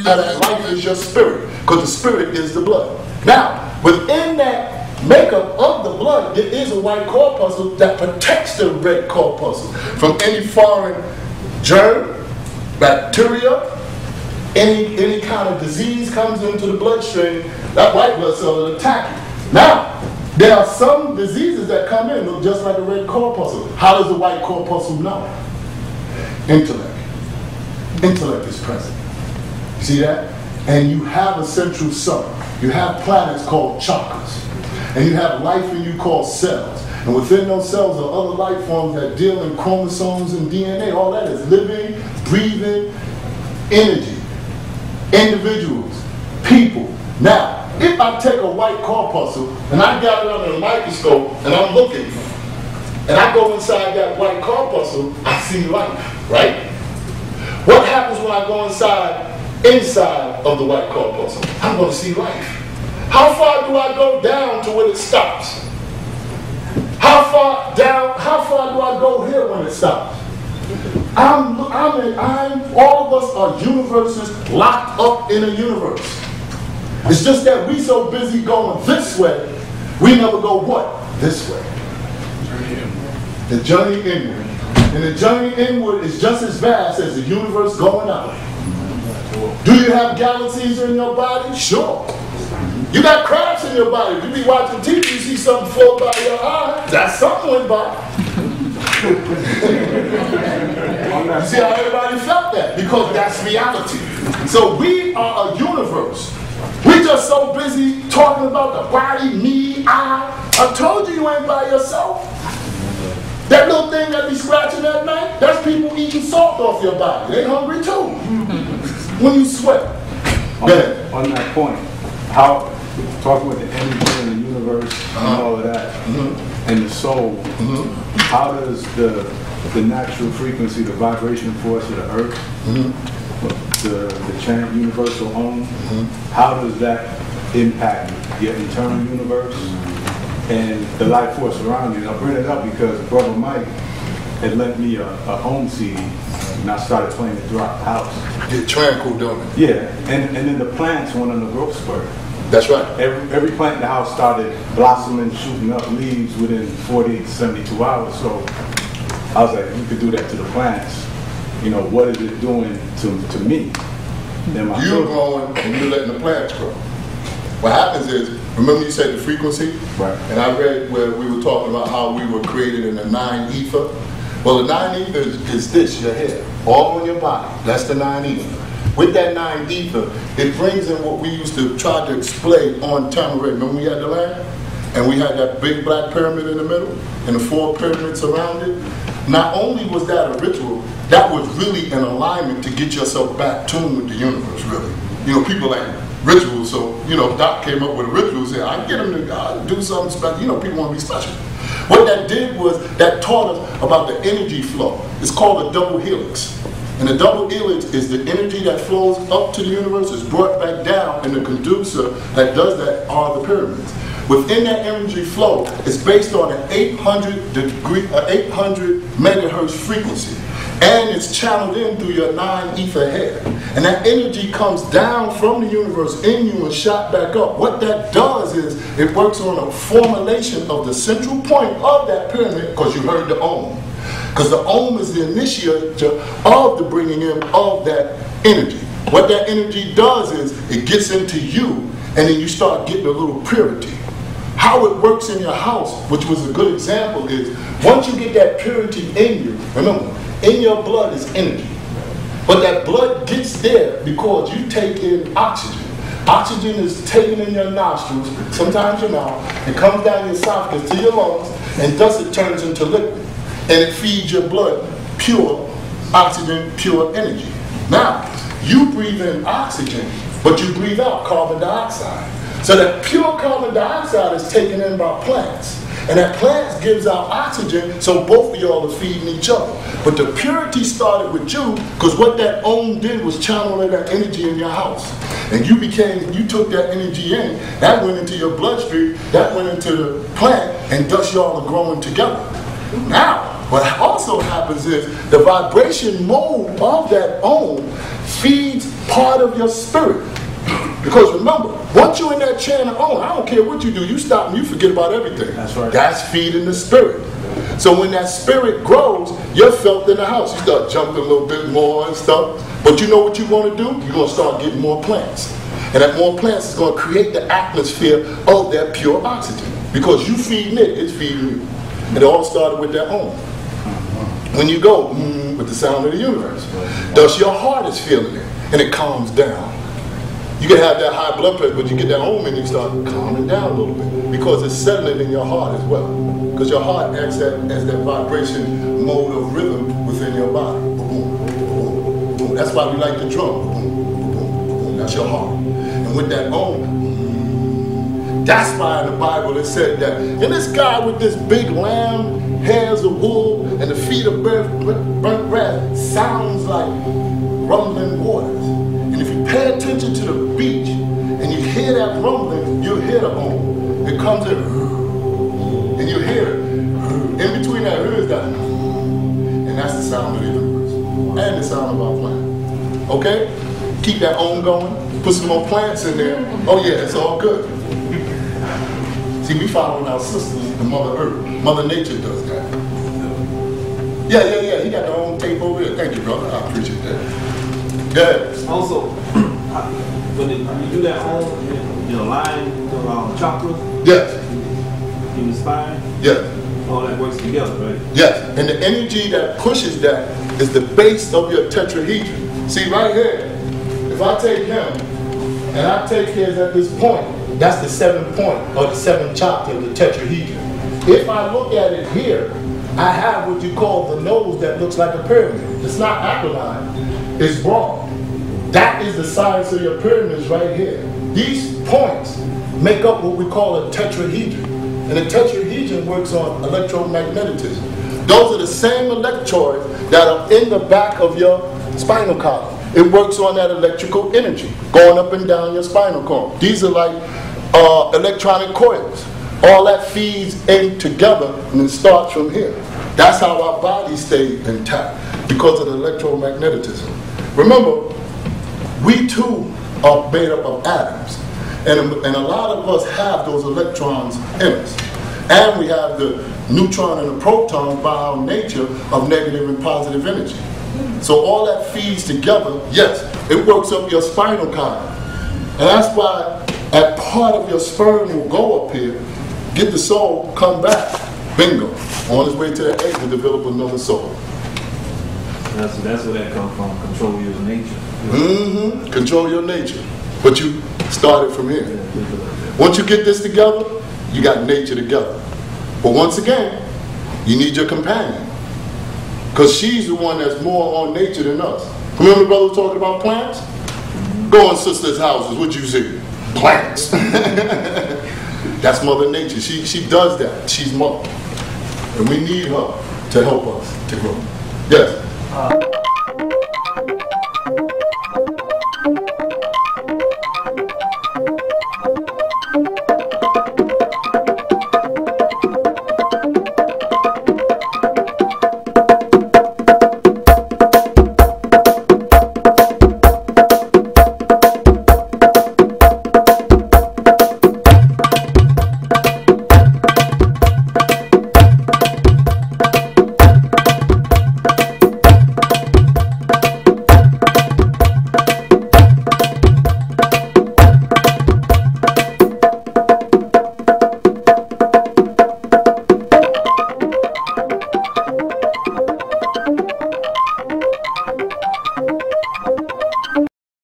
That life is your spirit, because the spirit is the blood. Now, within that makeup of the blood, there is a white corpuscle that protects the red corpuscle from any foreign germ, bacteria, any kind of disease comes into the bloodstream. That white blood cell will attack it. Now, there are some diseases that come in, look just like a red corpuscle. How does the white corpuscle know? Intellect. Intellect is present. You see that? And you have a central sun. You have planets called chakras. And you have life in you called cells. And within those cells are other life forms that deal in chromosomes and DNA. All that is living, breathing, energy, individuals, people. Now, if I take a white corpuscle and I got it under a microscope and I'm looking, and I go inside that white corpuscle, I see life, right? What happens when I go inside of the white corpuscle? I'm going to see life. How far do I go down to when it stops? How far do I go here when it stops? All of us are universes locked up in a universe. It's just that we so busy going this way, we never go what? This way. The journey inward. And the journey inward is just as vast as the universe going out. Do you have galaxies in your body? Sure. You got crabs in your body. You be watching TV, you see something float by your eye. That's something went by. You see how everybody felt that? Because that's reality. So we are a universe. We just so busy talking about the body, me, I told you ain't by yourself. That little thing that be scratching at night, that's people eating salt off your body. They hungry too. When you sweat. On that point, how talking with the energy in the universe and all of that, and the soul, how does the natural frequency, the vibration force of the earth, the chant universal home, how does that impact your internal universe and the life force around you? And I bring it up because Brother Mike had lent me a home CD, and I started playing it throughout the house. Get tranquil, don't it? Yeah, and then the plants went on the growth spurt. That's right. Every plant in the house started blossoming, shooting up leaves within 48 to 72 hours. So I was like, you could do that to the plants. You know, what is it doing to me? You're growing and you're letting the plants grow. What happens is, remember you said the frequency? Right. And I read where we were talking about how we were created in the 9 ether. Well, the 9 ether is this, your hair, all on your body. That's the 9 ether. With that 9 ether, it brings in what we used to try to explain on Tamaray. Remember we had the land? And we had that big black pyramid in the middle, and the 4 pyramids around it. Not only was that a ritual, that was really an alignment to get yourself back tuned with the universe, really. You know, people like rituals, so, you know, Doc came up with a ritual, said, I can get them to do something special. You know, people want to be special. What that did was, that taught us about the energy flow. It's called a double helix. And the double helix is the energy that flows up to the universe, is brought back down, and the conducer that does that are the pyramids. Within that energy flow, it's based on an 800 megahertz frequency. And it's channeled in through your 9 ether hair. And that energy comes down from the universe in you and shot back up. What that does is, it works on a formulation of the central point of that pyramid, because you heard the Om. Because the Om is the initiator of the bringing in of that energy. What that energy does is, it gets into you, and then you start getting a little purity. How it works in your house, which was a good example, is once you get that purity in you, remember, in your blood is energy. But that blood gets there because you take in oxygen. Oxygen is taken in your nostrils, sometimes your mouth, it comes down your esophagus to your lungs, and thus it turns into liquid. And it feeds your blood pure oxygen, pure energy. Now, you breathe in oxygen, but you breathe out carbon dioxide. So that pure carbon dioxide is taken in by plants. And that plant gives out oxygen, so both of y'all are feeding each other. But the purity started with you, because what that Om did was channel that energy in your house. And you took that energy in, that went into your bloodstream, that went into the plant, and thus y'all are growing together. Now, what also happens is the vibration mode of that Om feeds part of your spirit. Because remember, once you're in that channel Om, I don't care what you do, you stop and you forget about everything. That's right. That's feeding the spirit. So when that spirit grows, you're felt in the house. You start jumping a little bit more and stuff. But you know what you want to do? You're going to start getting more plants. And that more plants is going to create the atmosphere of that pure oxygen. Because you feeding it, it's feeding you. And it all started with that Om. When you go, with the sound of the universe, thus your heart is feeling it, and it calms down. You can have that high blood pressure, but you get that Om and you start calming down a little bit, because it's settling in your heart as well. Because your heart acts as that vibration mode of rhythm within your body. Boom, boom, boom. That's why we like the drum. Boom, boom, boom. That's your heart. And with that Om, that's why in the Bible it said that, and this guy with this big lamb, hairs of wool, and the feet of burnt bread sounds like rumbling waters. And if you pay attention to the beach and you hear that rumbling, you'll hear the Om. It comes in, and you hear it. In between that is that, and that's the sound of the universe and the sound of our planet. Okay? Keep that Om going. Put some more plants in there. Oh yeah, it's all good. See, we following our sisters, the Mother Earth. Mother Nature does that. Yeah. He got their own tape over there. Thank you, brother. I appreciate that. Yeah. Also, when you do that Om, you align the chakra, Yes. in the spine, Yes. all that works together, right? Yes. And the energy that pushes that is the base of your tetrahedron. See, right here, if I take him and I take his at this point, that's the 7th point, or the 7th chakra of the tetrahedron. If I look at it here, I have what you call the nose that looks like a pyramid. It's not aquiline, it's broad. That is the science of your pyramids right here. These points make up what we call a tetrahedron. And a tetrahedron works on electromagnetism. Those are the same electrodes that are in the back of your spinal column. It works on that electrical energy going up and down your spinal column. These are like electronic coils. All that feeds in together and it starts from here. That's how our bodies stay intact, because of the electromagnetism. Remember, we too are made up of atoms. And a lot of us have those electrons in us. And we have the neutron and the proton by our nature of negative and positive energy. So all that feeds together, yes, it works up your spinal column. And that's why that part of your sperm will go up here, get the soul, come back, bingo, on its way to the egg to develop another soul. That's where that comes from, control your nature. Mm-hmm. Control your nature. But you started from here. Once you get this together, you got nature together. But once again, you need your companion. Because she's the one that's more on nature than us. Remember the brother was talking about plants? Go in sisters' houses, what you see? Plants. That's Mother Nature. She does that. She's mother. And we need her to help us to grow. Yes?